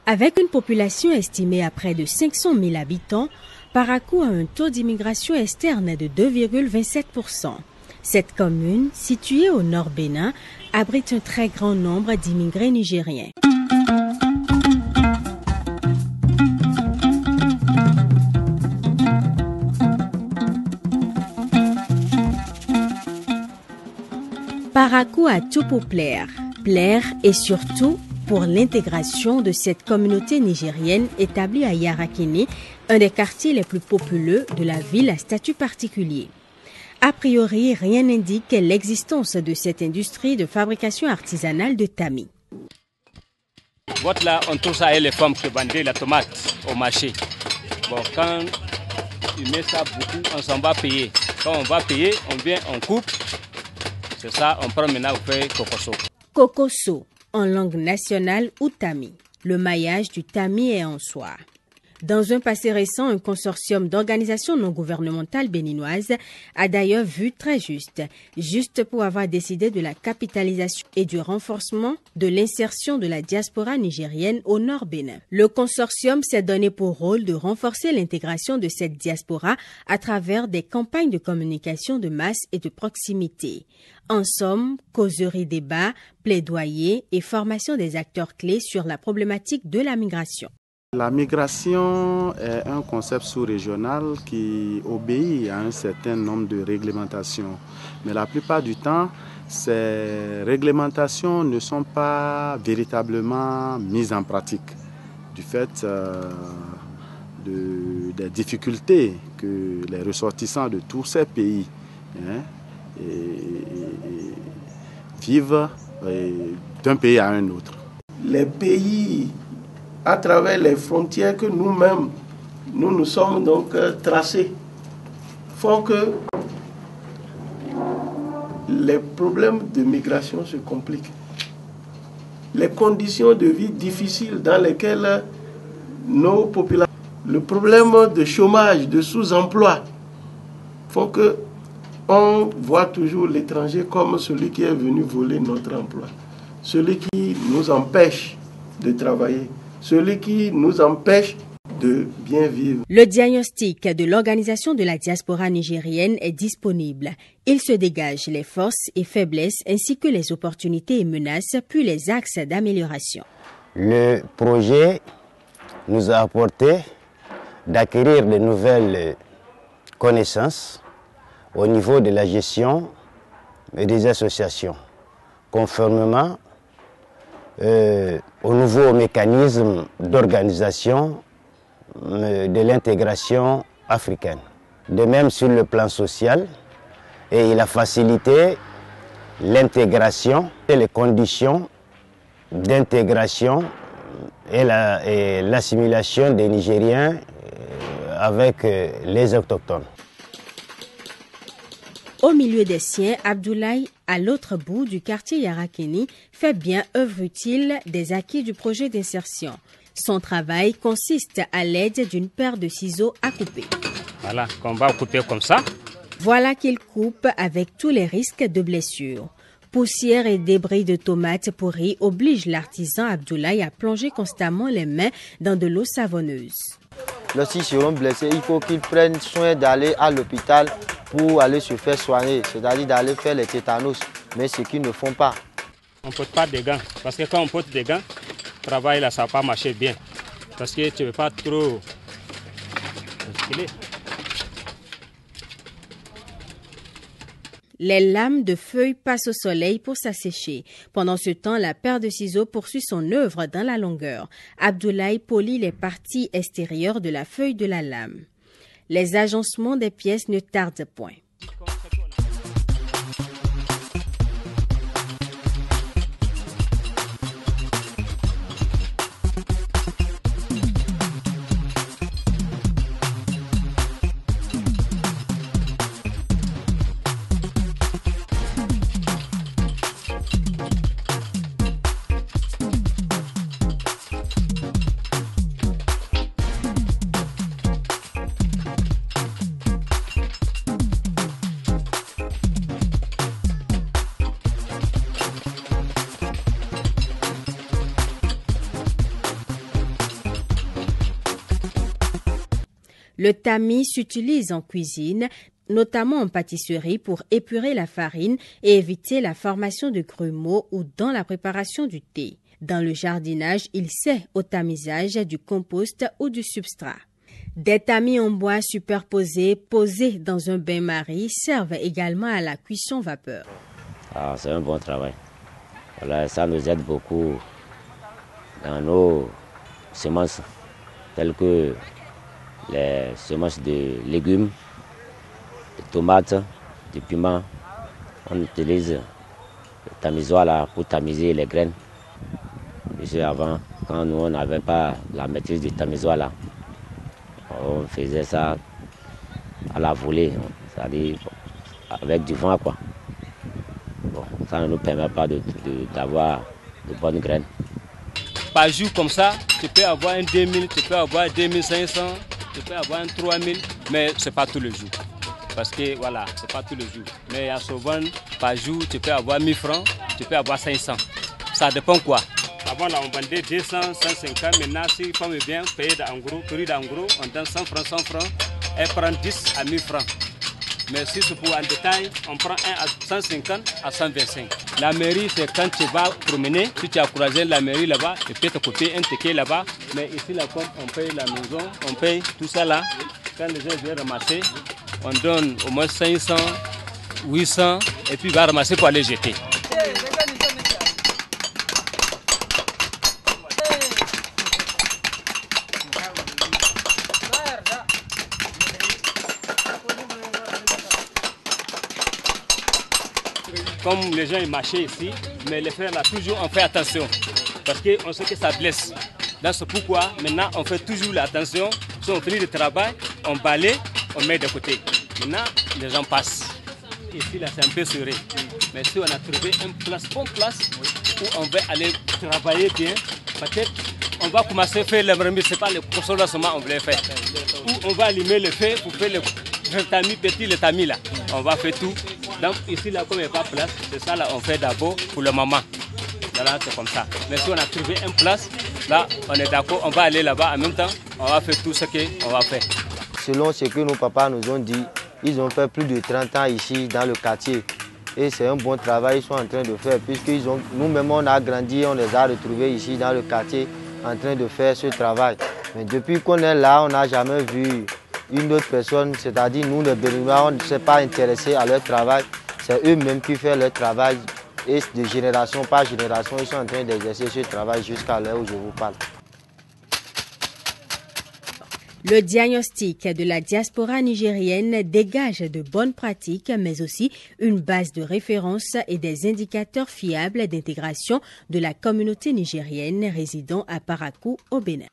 Avec une population estimée à près de 500 000 habitants, Parakou a un taux d'immigration externe de 2,27%. Cette commune, située au nord Bénin, abrite un très grand nombre d'immigrés nigériens. Parakou a tout pour plaire et surtout pour l'intégration de cette communauté nigérienne établie à Yarakini, un des quartiers les plus populeux de la ville à statut particulier. A priori, rien n'indique l'existence de cette industrie de fabrication artisanale de tamis. Votre là, on trouve ça avec les femmes qui vendaient la tomate au marché. Bon, quand il met ça beaucoup, on s'en va payer. Quand on va payer, on vient, on coupe. C'est ça, on prend maintenant, on fait kokoso. Kokoso, en langue nationale ou tamis. Le maillage du tamis est en soie. Dans un passé récent, un consortium d'organisations non gouvernementales béninoises a d'ailleurs vu très juste pour avoir décidé de la capitalisation et du renforcement de l'insertion de la diaspora nigérienne au Nord Bénin. Le consortium s'est donné pour rôle de renforcer l'intégration de cette diaspora à travers des campagnes de communication de masse et de proximité. En somme, causeries, débats, plaidoyer et formation des acteurs clés sur la problématique de la migration. La migration est un concept sous-régional qui obéit à un certain nombre de réglementations. Mais la plupart du temps, ces réglementations ne sont pas véritablement mises en pratique du fait des difficultés que les ressortissants de tous ces pays vivent d'un pays à un autre. Les pays à travers les frontières que nous-mêmes, nous sommes donc tracés, font que les problèmes de migration se compliquent. Les conditions de vie difficiles dans lesquelles nos populations, le problème de chômage, de sous-emploi, font que on voit toujours l'étranger comme celui qui est venu voler notre emploi, celui qui nous empêche de travailler, celui qui nous empêche de bien vivre. Le diagnostic de l'Organisation de la diaspora nigérienne est disponible. Il se dégage les forces et faiblesses ainsi que les opportunités et menaces, puis les axes d'amélioration. Le projet nous a apporté d'acquérir de nouvelles connaissances au niveau de la gestion et des associations, conformément au nouveau mécanisme d'organisation de l'intégration africaine. De même sur le plan social, et il a facilité l'intégration et les conditions d'intégration et l'assimilation des Nigériens avec les autochtones. Au milieu des siens, Abdoulaye, à l'autre bout du quartier Yarakini, fait bien œuvre utile des acquis du projet d'insertion. Son travail consiste à l'aide d'une paire de ciseaux à couper. Voilà, qu'on va couper comme ça. Voilà qu'il coupe avec tous les risques de blessures. Poussière et débris de tomates pourries obligent l'artisan Abdoulaye à plonger constamment les mains dans de l'eau savonneuse. Lorsqu'ils seront blessés, il faut qu'ils prennent soin d'aller à l'hôpital pour aller se faire soigner, c'est-à-dire d'aller faire les tétanos, mais ce qu'ils ne font pas. On ne porte pas de gants, parce que quand on porte des gants, le travail là, ça ne va pas marcher bien, parce que tu ne veux pas trop respirer. Les lames de feuilles passent au soleil pour s'assécher. Pendant ce temps, la paire de ciseaux poursuit son œuvre dans la longueur. Abdoulaye polit les parties extérieures de la feuille de la lame. Les agencements des pièces ne tardent point. Le tamis s'utilise en cuisine, notamment en pâtisserie pour épurer la farine et éviter la formation de grumeaux ou dans la préparation du thé. Dans le jardinage, il sert au tamisage du compost ou du substrat. Des tamis en bois superposés, posés dans un bain-marie, servent également à la cuisson vapeur. C'est un bon travail. Voilà, ça nous aide beaucoup dans nos semences, telles que les semences de légumes, de tomates, de piments. On utilise le tamisoir là pour tamiser les graines. Puisque avant, quand nous on n'avait pas la maîtrise du tamisoir là, on faisait ça à la volée, c'est-à-dire avec du vent quoi. Bon, ça ne nous permet pas d'avoir de bonnes graines. Par jour comme ça, tu peux avoir un 2000, tu peux avoir 2500, tu peux avoir un 3000, mais ce n'est pas tous les jours. Parce que voilà, ce n'est pas tous les jours. Mais à souvent, par jour, tu peux avoir 1000 francs, tu peux avoir 500. Ça dépend quoi. Avant, là, on vendait 200, 150. Maintenant, si il faut bien payer en gros, prix en gros, on donne 100 francs, elle prend 10 à 1000 francs. Mais si c'est pour un détail, on prend un à 150 à 125. La mairie, c'est quand tu vas promener, si tu as croisé la mairie là-bas, tu peux te copier un ticket là-bas. Mais ici, là, comme on paye la maison, on paye tout ça là. Quand les gens viennent ramasser, on donne au moins 500, 800, et puis il va ramasser pour aller jeter. Comme les gens ils marchaient ici, mais les frères là, toujours on fait attention. Parce qu'on sait que ça blesse. Donc c'est pourquoi maintenant on fait toujours l'attention. Si on finit le travail, on balaye, on met de côté. Maintenant, les gens passent. Ici là c'est un peu serré. Mais si on a trouvé une bonne place où on va aller travailler bien, peut-être on va commencer à faire les remis, ce n'est pas le console seulement on voulait faire. Ou on va allumer le feu pour faire le tamis, petit le tamis là. On va faire tout. Donc ici là comme il n'y a pas de place, c'est ça là on fait d'abord pour le moment. Voilà, c'est comme ça. Mais si on a trouvé une place, là on est d'accord, on va aller là-bas en même temps, on va faire tout ce qu'on va faire. Selon ce que nos papas nous ont dit, ils ont fait plus de 30 ans ici dans le quartier. Et c'est un bon travail qu'ils sont en train de faire, puisque nous-mêmes on a grandi, on les a retrouvés ici dans le quartier en train de faire ce travail. Mais depuis qu'on est là, on n'a jamais vu une autre personne, c'est-à-dire nous les Béninois, on ne s'est pas intéressé à leur travail. C'est eux-mêmes qui font leur travail et de génération par génération, ils sont en train d'exercer ce travail jusqu'à l'heure où je vous parle. Le diagnostic de la diaspora nigérienne dégage de bonnes pratiques, mais aussi une base de référence et des indicateurs fiables d'intégration de la communauté nigérienne résidant à Parakou, au Bénin.